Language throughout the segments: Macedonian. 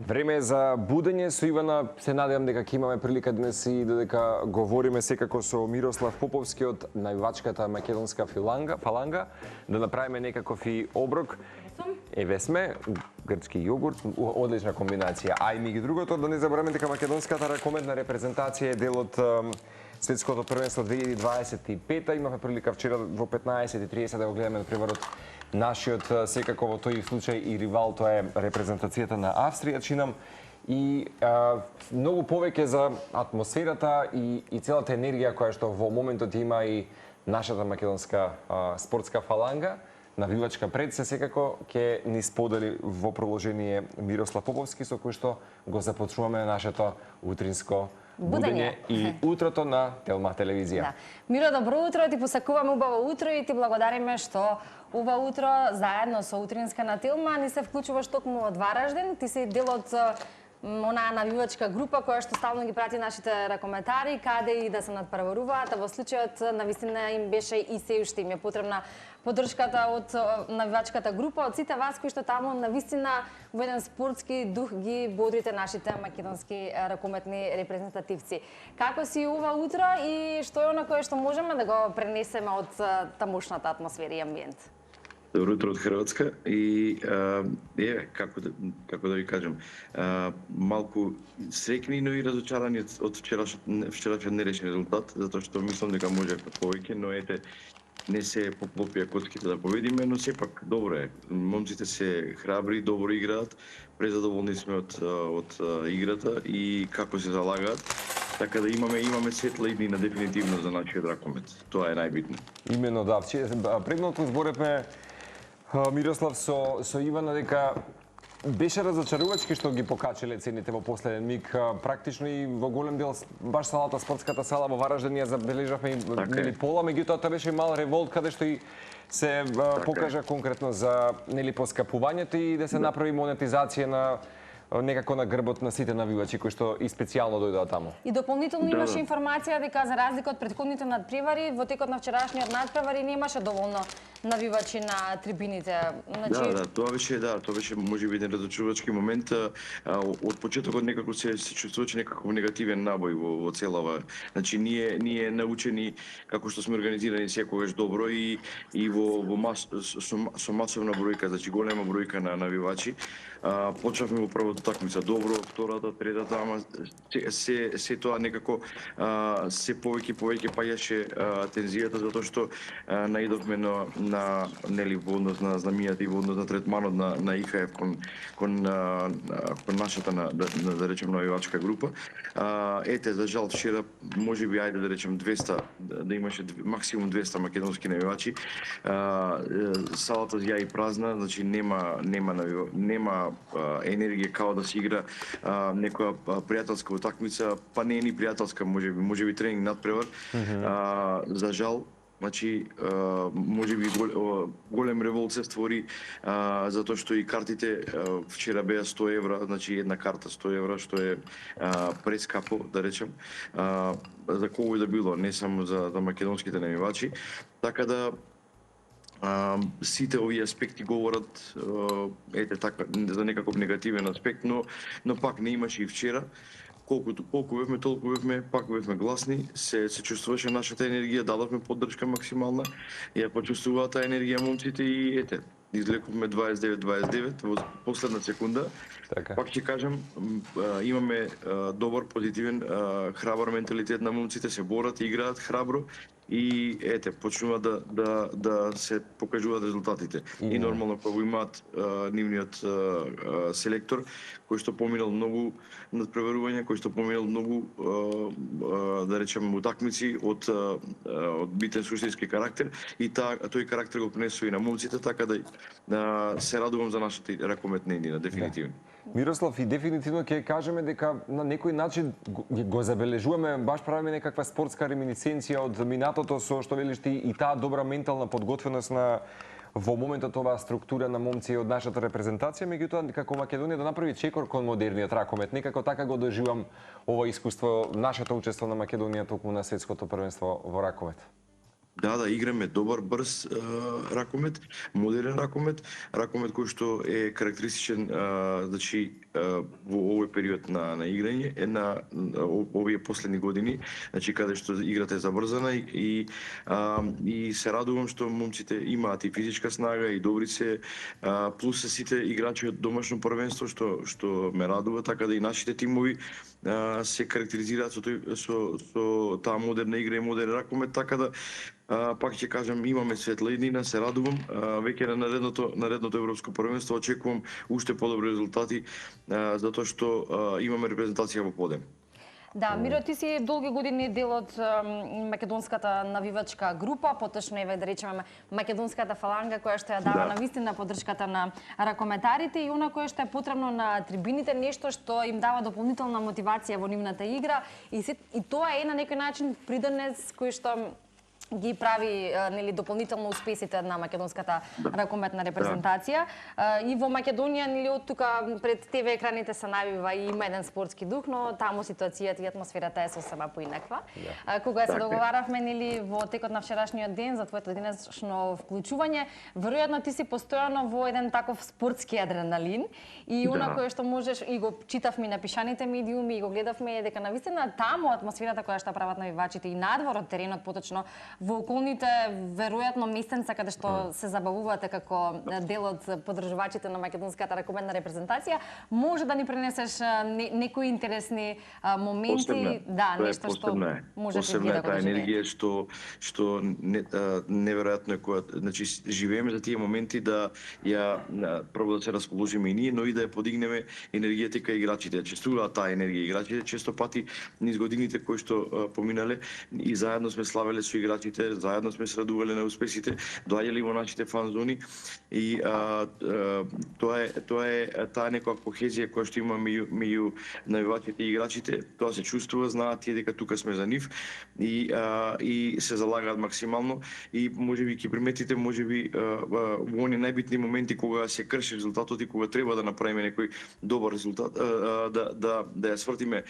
Време е за будење со Ивана. Се надевам дека ќе имаме прилика денес и додека говориме секако со Мирослав Поповски од највачката македонска фаланга, да направиме некаков и оброк. Еве сме, грчки јогурт, одлична комбинација. А и меѓу другото, да не забораваме дека македонската ракометна репрезентација е дел од Светското првенство 2025. Имавме прилика вчера во 15:30 да го гледаме преварот нашиот секако во тој случај и ривал, тоа е репрезентацијата на Австрија, чинам, и многу повеќе за атмосферата и целата енергија која што во моментот има и нашата македонска спортска фаланга. Навивачка пред се секако ќе ни сподели во продолжение Мирослав Поповски, со кој што го започнуваме нашето утринско будење и утрото на Телма телевизија. Да. Миро, добро утро, ти посакуваме убаво утро и ти благодариме што ова утро заедно со утринска на Телма ни се вклучуваш токму од Вараждин. Ти си дел од онаа навивачка група која што стално ги прати нашите ракометари, каде и да се надпреваруваат, а во случајот навистина им беше и се уште им е потребна поддршката од навивачката група, од сите вас кои што таму навистина во еден спортски дух ги бодрите нашите македонски ракометни репрезентативци. Како си ова утро и што е она кое што можеме да го пренесеме од тамошната атмосфера и амбиент? Добро утро од Хрватска и како да ви кажам, малку среќни, но и разочарани од вчерашниот нерешен резултат, затоа што мислам дека можевме повеќе, но ете не се поклопија коцките да победиме, но сепак добро е. Момците се храбри, добро играат, презадоволни сме од играта и како се залагаат. Така да имаме светла иднина дефинитивно за нашиот ракомет. Тоа е најбитно. Имено да, предното зборевме Мирослав со Ивана дека беше разочарувачки што ги покачале цените во последен миг. Практично и во голем дел баш салата спортската сала во Вараждин ја забележавме нели пола, меѓутоа тоа беше и мал револт каде што и се покажа конкретно за нели поскапувањето и да се направи монетизација на некако на грбот на сите навивачи кои што и специјално дојдоа таму. И дополнително имаше информација дека за разлика од претходните надпревари, во текот на вчерашниот надпревари немаше доволно навивачи на трибините. Значи... тоа беше можеби еден разочарувачки момент. Од почетокот некако се чувствуваше некаков негативен набој во целава. Значи ние научени како што сме организирани секогаш добро и со масовна бројка, значи голема бројка на навивачи. Почнавме во првата такмица добро, втората, третата, ама се тоа некако се повеќе паѓаше тензијата затоа што наидовме на нели во однос на знамијата и во однос на третманот на ИХФ кон нашата да речем навивачка група. Ете, за жал вчера можеби ајде да речем 200, да имаше максимум 200 македонски навивачи. Салата ја и празна, значи нема енергија као да се игра некоја пријателска утакмица, па не е ни пријателска, можеби тренинг надпревар. За жал, значи можеби голем револт се створи затоа што и картите вчера беа 100 евра, значи една карта 100 евра, што е прескапо, да речем, за кој да било, не само за македонските навивачи. Така да сите овие аспекти говорат така за некаков негативен аспект, но пак не имаше и вчера. Колку бевме, толку бевме, пак бевме гласни, се чувствуваше нашата енергија, дадовме поддршка максимална, ја почувствуваа таа енергија момците и ете, излекувме 29-29 во последна секунда. Така. Пак ќе кажам, имаме добар, позитивен, храбар менталитет на момците, се борат, играат храбро и ете, почнуваат да се покажуваат резултатите. И нормално кога имаат нивниот селектор, кој што поминал многу надпреварувања, кој што поминал многу да речем утакмици од битен суштински карактер и тој карактер го пренесува и на момците, така да се радувам за нашата ракометна иднина, дефинитивно. Мирослав, и дефинитивно ќе кажеме дека на некој начин го забележуваме, баш правиме некаква спортска реминисценција од минатото со што велиш ти и таа добра ментална подготвеност на во моментот оваа структура на момци од нашата репрезентација, меѓутоа како Македонија да направи чекор кон модерниот ракомет. Некако така го доживам ова искуство, нашето учество на Македонија токму на светското првенство во ракомет. Да, играме добар, брз ракомет, модерен ракомет кој што е карактеристичен, значи во овој период на играње на овие последни години, значи каде што играта е заврзана и се радувам што момците имаат и физичка снага и добри се, плюс се сите играчи од домашно првенство што ме радува, така да и нашите тимови се карактеризираат со таа модерна игра и модерен ракомет, така да пак ќе кажам, имаме светла иднина, се радувам. Веќе на наредното европско првенство очекувам уште подобри резултати, затоа што имаме репрезентација во подем. Да, Миро, ти си долги години дел од македонската навивачка група, поточно еве да речеме македонската фаланга која што ја дава навистина поддршката на ракометарите и она кое што е потребно на трибините, нешто што им дава дополнителна мотивација во нивната игра и тоа е на некој начин придонес кој што ги прави нели дополнително успесите на македонската ракометна репрезентација. И во Македонија нели од тука пред ТВ екраните се навива и има еден спортски дух, но таму ситуацијата и атмосферата е сосема поинаква. Кога се договаравме нели во текот на вчерашниот ден за твоето денешно вклучување, веројатно ти си постојано во еден таков спортски адреналин и она кое што можеш и го читавме на пишаните медиуми и го гледавме дека навистина таму атмосферата која што прават навивачите и надвор од теренот поточно во околните веројатно местенца каде што се забавувате како дел од поддржувачите на македонската ракометна репрезентација, може да ни пренесеш некои интересни моменти, нешто што можеш и вие да го таа енергија што неверојатно е која, значи живееме за тие моменти да ја прво да се расположиме и ние, но и да ја подигнеме енергетика играчите, честуваат таа енергија играчите често пати низ годините кои што поминале и заедно сме славеле со играчите, заедно сме се радувале на успесите, доаѓале во нашите фан зони и тоа е таа некоја кохезија која што има меѓу навивачите и играчите, тоа се чувствува, знаат тие дека тука сме за нив и се залагаат максимално и можеби ќе приметите можеби во оние најбитни моменти кога се крши резултатот и кога треба да направиме некој добар резултат, да ја свртиме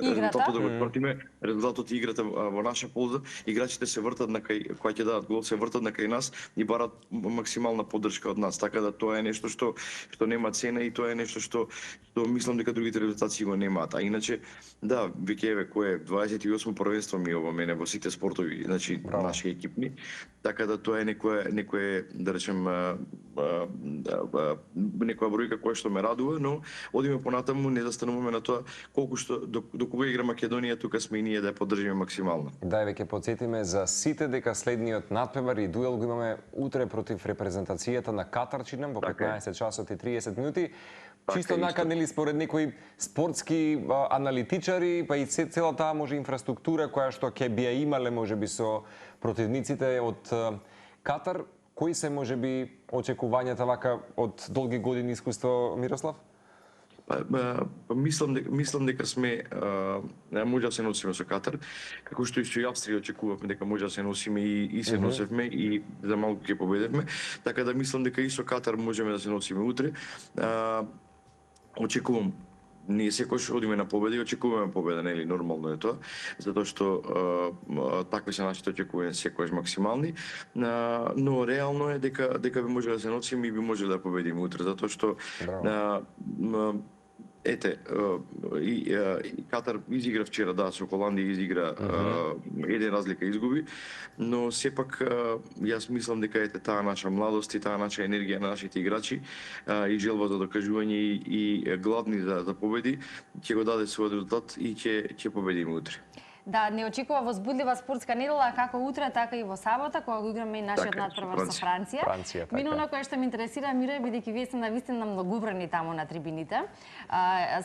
резултатот да го свртиме, резултатот и играта во наша полза, играчите се вртат на кај кога ќе дадат гол, се вртат на кај нас и барат максимална поддршка од нас. Така да тоа е нешто што нема цена и тоа е нешто што мислам дека другите резултати го немаат. А иначе да, веќе еве кој е 28 првенство ми ово мене во сите спортови, значи наши екипни. Така да тоа е некој да речем некоја бројка која што ме радува, но одиме понатаму, не застануваме на тоа колку што до кога игра Македонија, тука сме и ние да ја поддржиме максимално. Да, веќе потсетиме за сите дека следниот надпревар и дуел го имаме утре против репрезентацијата на Катар, чинам, во 15 часот и 30 минути. Чисто нака, нели, според некои спортски аналитичари, па и цела таа може инфраструктура која што ќе би ја имале можеби со противниците од Катар, кои се можеби очекувањата вака од долги години искуство, Мирослав? Мислам дека сме може да се носиме со Катар, како што и со Австрија очекувавме дека може да се носиме и се носевме и за малку ќе победевме, така да мислам дека и со Катар можеме да се носиме утре. Очекувам, ние секојаш одиме на победа и очекуваме победа, нели, нормално е тоа, затоа што такви се нашите очекувања секојаш максимални, но реално е дека би може да се носиме и би може да победиме утре, затоа што Катар изигра вчера, да, со Холандија изигра еден разлика изгуби, но сепак јас мислам дека таа наша младост и таа наша енергија на нашите играчи и желба за докажување и гладни за победи ќе го даде својот резултат и ќе победиме утре. Да, не очекува возбудлива спортска недела како утре, така и во сабота, кога го играме и нашиот надпревар со Франција. Мино на кое што ме интересира, Миро, бидејќи вие сте навистина многобројни таму на трибините.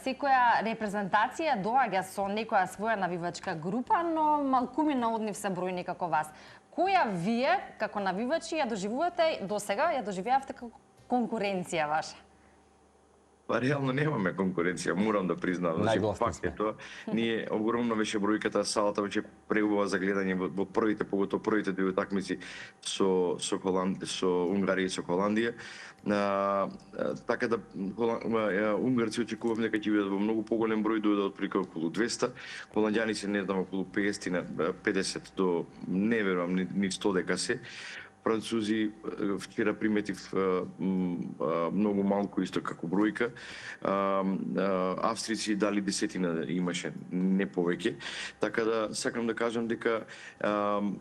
Секоја репрезентација доаѓа со некоја своја навивачка група, но малкумина од нив се бројни како вас. Која вие, како навивачи, ја доживувате досега, ја доживеавте како конкуренција ваша? Па реално немаме конкуренција, морам да признам. Значи, факт е тоа. Ние огромно беше бројката, салата беше преубава за гледање во првите, поготово првите две утакмици со Унгарија и со Холандија. Така да унгарци очекувавме дека ќе бидат во многу поголем број, дојдат отприлика околу 200. Холандјани се не знам околу 50 до не верувам ни 100 дека се. французи, вчера приметив многу малку исто како бројка. Австрици дали десетина имаше, не повеќе. Така да сакам да кажам дека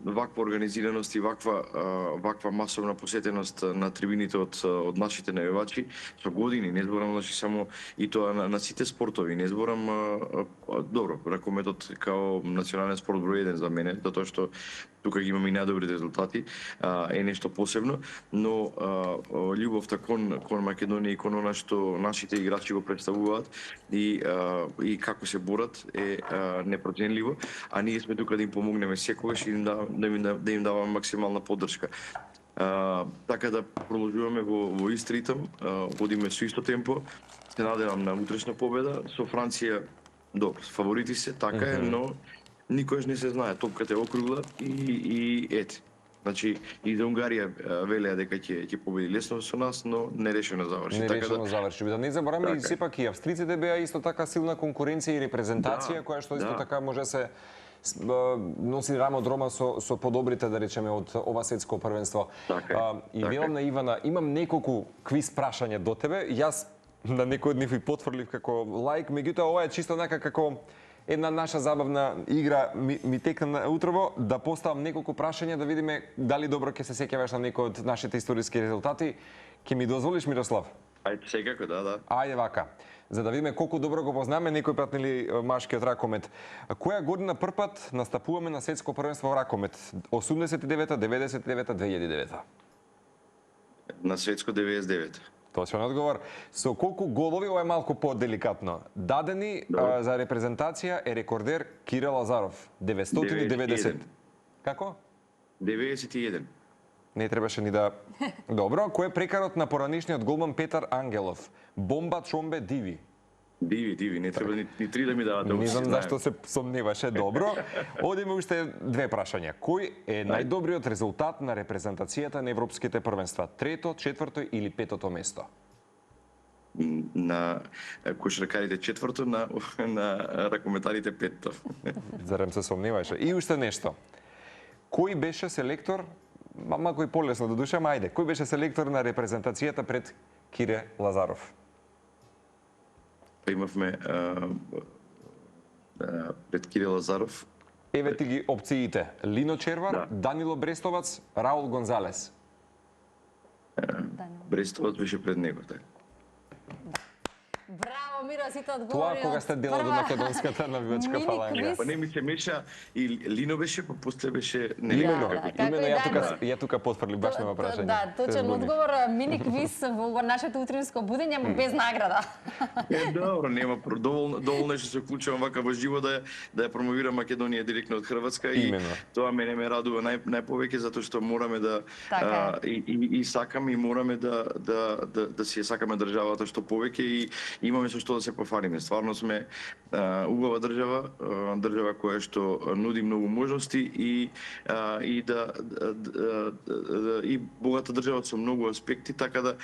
ваква организираност и ваква масовна посетеност на трибините од нашите навивачи со години, не зборам значи само и тоа на сите спортови, не зборам добро, ракометот као национален спорт број 1 за мене, затоа што тука ги имаме и најдобри резултати, е нешто посебно, но љубовта кон Македонија и кон она што нашите играчи го представуваат и како се борат е непроценливо, а ние сме тука да им помогнеме секогаш и да им даваме максимална поддршка. Така да продолжуваме во ист ритм, одиме со исто темпо. Се надевам на утрешна победа со Франција. Добро, фаворити се, така е, но никош не се знае, топката е округла и ете. Значи и за Унгарија велеа дека ќе победи лесно со нас, но нерешено заврши. Нерешено заврши. Да не забораваме и сепак и австриците беа исто така силна конкуренција и репрезентација која што исто така може се носи рамо од рома со подобрите, да речеме, од ова светско првенство. И велам на Ивана, имам неколку квиз прашања до тебе. Јас на некој од нив и потврлив како лаик, меѓутоа ова е чисто онака како една наша забавна игра ми текна на утрово, да поставам неколку прашања да видиме дали добро ќе се сеќаваш на некој од нашите историски резултати. Ќе ми дозволиш, Мирослав? Ајде, секако, да. Ајде вака. За да видиме колку добро го познаме некој пат нели машкиот ракомет. Која година првпат настапуваме на светско првенство во ракомет? 89-та, 99-та, 2009-та? На светско 99. Точен одговор. Со колку голови, ова е малку по-деликатно, дадени за репрезентација е рекордер Кире Лазаров? 990. Како? 91. Не требаше ни да... Добро, кој е прекарот на поранишниот голман Петар Ангелов? Бомба, чомбе, диви? Диви, не треба ни три да ми давате. Не знам зашто се сомневаше. Добро. Одиме уште две прашања. Кој е најдобриот резултат на репрезентацијата на европските првенства? Трето, четврто или петото место? На кошаркарите четврто, на ракометарите петто. Зарем се сомневаше. И уште нешто. Кој беше селектор, малку и полесно до душа, ајде, кој беше селектор на репрезентацијата пред Кире Лазаров? Имавме пред Кире Лазаров. Еве ти ги опциите. Лино Червар, Данило Брестовац, Раул Гонзалес. Брестовац беше пред него, така. Браво, Миро, си тоа одговори. Тоа кога сте дел од македонската навивачка фаланга. Па не ми се меша и Лино беше, па после беше Имено, ја тука потврли баш нема прашање. Да, точен одговор, мини квиз во нашето утринско будење, без награда. Добро, нема доволно што се вклучувам вака во живо да ја промовирам Македонија директно од Хрватска и тоа мене ме радува најповеќе затоа што мораме да и сакаме и мораме да си сакаме државата што повеќе и имаме со што да се пофалиме. Стварно сме убава држава која што нуди многу можности и богата држава со многу аспекти, така да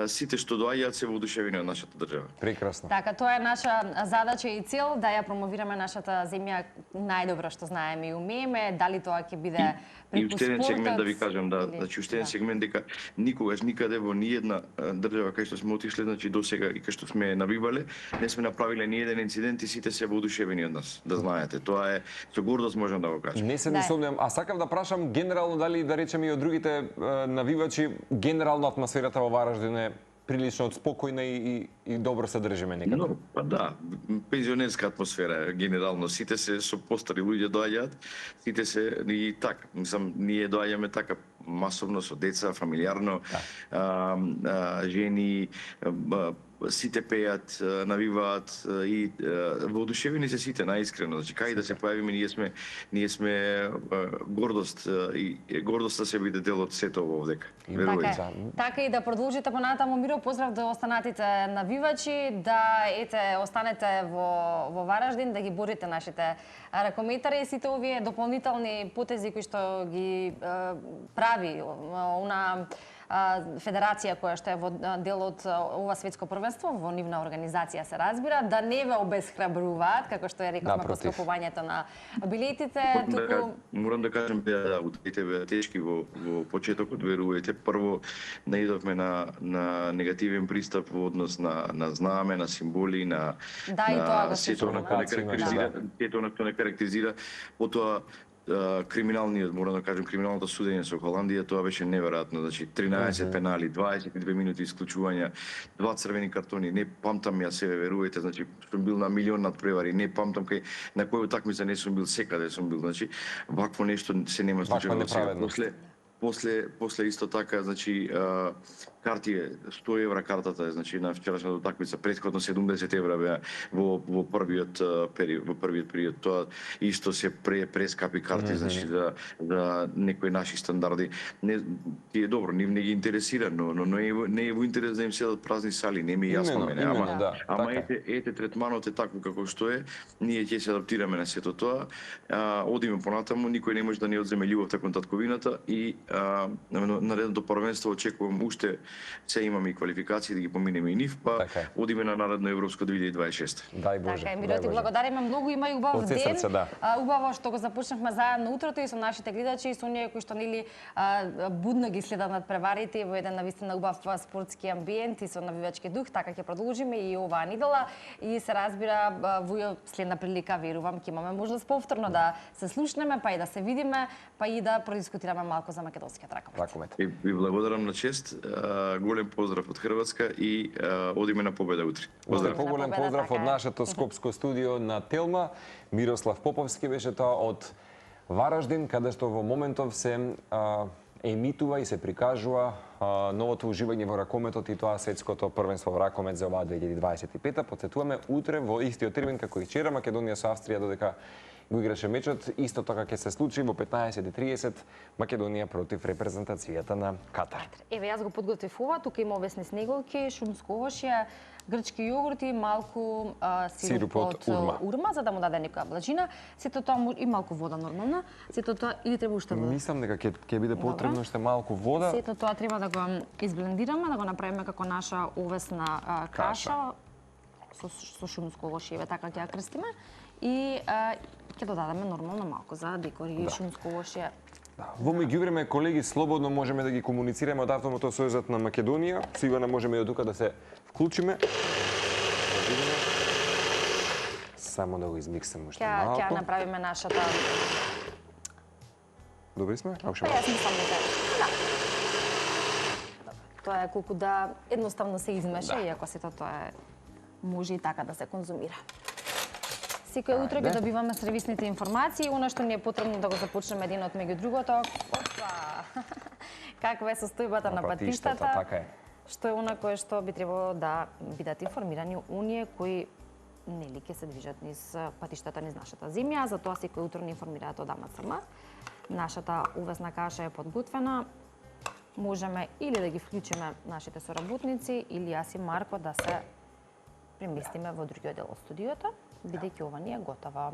сите што доаѓаат се воодушевени од нашата држава. Прекрасно. Така, тоа е наша задача и цел, да ја промовираме нашата земја најдобро што знаеме и умееме, дали тоа ќе биде и уште еден сегмент да ви кажам, значи уште еден сегмент дека никогаш никаде во ниедна држава кај што сме отишле, значи досега и кај што сме навивале, не сме направиле ни еден инцидент и сите се воодушевени од нас, да знаете. Тоа е со гордост можам да го кажам. Не се ни сомневам, а сакав да прашам генерално дали да речеме и од другите навивачи, генерално атмосферата во Вараждин е прилично спокојна и добро се држиме некако. Но, па да, пензионерска атмосфера генерално, сите се со постари луѓе доаѓаат, сите се и така, мислам, ние доаѓаме така масовно со деца, фамилиарно, жени, сите пеат, навиваат и воодушевени се сите најискрено. Значи кај да се појавиме ние сме гордост и гордоста се биде дел од сето овдека. Така и да продолжите понатаму, Миро, поздрав до останатите навивачи, да останете во Вараждин, да ги борите нашите ракометари и сите овие дополнителни потези кои што ги прави федерација која што е во дел од ова светско првенство, во нивна организација се разбира, да не ве обесхрабруваат, како што ја рековме по скупувањето на билетите, туку морам да кажам да утрите беа тешки во почетокот, верувајте. Прво наидовме на негативен пристап во однос на знаме, на символи, на сето на што не карактеризира, потоа криминалниот, морам да кажем, криминалното судење со Холандија, тоа беше неверојатно. Значи 13 пенали, 22 минути исклучувања, 2 црвени картони. Не памтам ја себе, верувајте, значи сум бил на милион надпревари, не памтам на кој утакмица не сум бил, секаде сум бил. Значи вакво нешто се нема случајно сега. После исто така, значи карти е 100 евра картата, значи на вчерашната утакмица, претходно 70 евра беа во првиот период. Тоа исто се прескапи карти, значи за некои наши стандарди. Не е добро, нив не ги интересира, но не е во интерес да им седат празни сали, не ми е јасно мене. Ама ете третманот е такво како што е, ние ќе се адаптираме на сето тоа. Одиме понатаму, никој не може да ни одземе љубовта кон татковината и наредното првенство очекувам уште се имаме и квалификации да ги поминеме и нив, па одиме на наредно Европско 2026. Дај Боже. Така, Миро, ти благодариме многу, има и убав ден. Убаво што го започнавме заедно утрото и со нашите гледачи и со оние кои што нели будно ги следат надпреварите во еден навистина убав спортски амбиент и со навивачки дух, така ќе продолжиме и оваа недела и се разбира во следна прилика верувам ќе имаме можност повторно да се слушнеме, па и да се видиме, па и да продискутираме малку за македонскиот ракомет. Ви благодарам на чест. Голем поздрав од Хрватска и одиме на победа утре. Поздрав. Поголем поздрав од нашето скопско студио на Телма. Мирослав Поповски беше тоа од Вараждин, каде што во моментов се емитува и се прикажува новото уживање во ракометот и тоа светското првенство во ракомет за оваа 2025. Потсетуваме утре во истиот термин како и вчера Македонија со Австрија додека го играше мечот, исто така ќе се случи во 15:30 Македонија против репрезентацијата на Катар. Еве јас го подготвив ова, тука има овесни снеголки, шумско овошје, грчки јогурти, малку сируп од урма за да му даде некоја блажина. Сето тоа и малку вода нормална. Сето тоа или треба уште вода? Мислам дека ќе биде потребно уште малку вода. Сето тоа треба да го изблендираме, да го направиме како наша овесна каша со шумско овошје, така ќе ја крстиме и ќе додадеме нормално малку за декор и шумско овошје. Во меѓувреме, колеги, слободно можеме да ги комуницираме од Автомотосојузот на Македонија. Со Ивана можеме и од тука да се вклучиме. Само да го измиксам уште малку. Ќе направиме нашата... Добри сме? Јас мислам дека... Тоа е колку да едноставно се измеша, иако сето тоа може и така да се конзумира. Секој утро ќе добиваме сервисните информации, она што ни е потребно да го започнеме единот меѓу другото. Опа! Каква е состојбата на патиштата? Така е. Што е она кое што би требало да бидат информирани оние кои нели ќе се движат низ патиштата низ нашата земја, затоа секој утро ни информираат од АМЦМ. Нашата увесна каша е подготвена. Можеме или да ги вклучиме нашите соработници или јас и Марко да се преместиме во другиот дел од студиото, бидејќи ова ни е готова.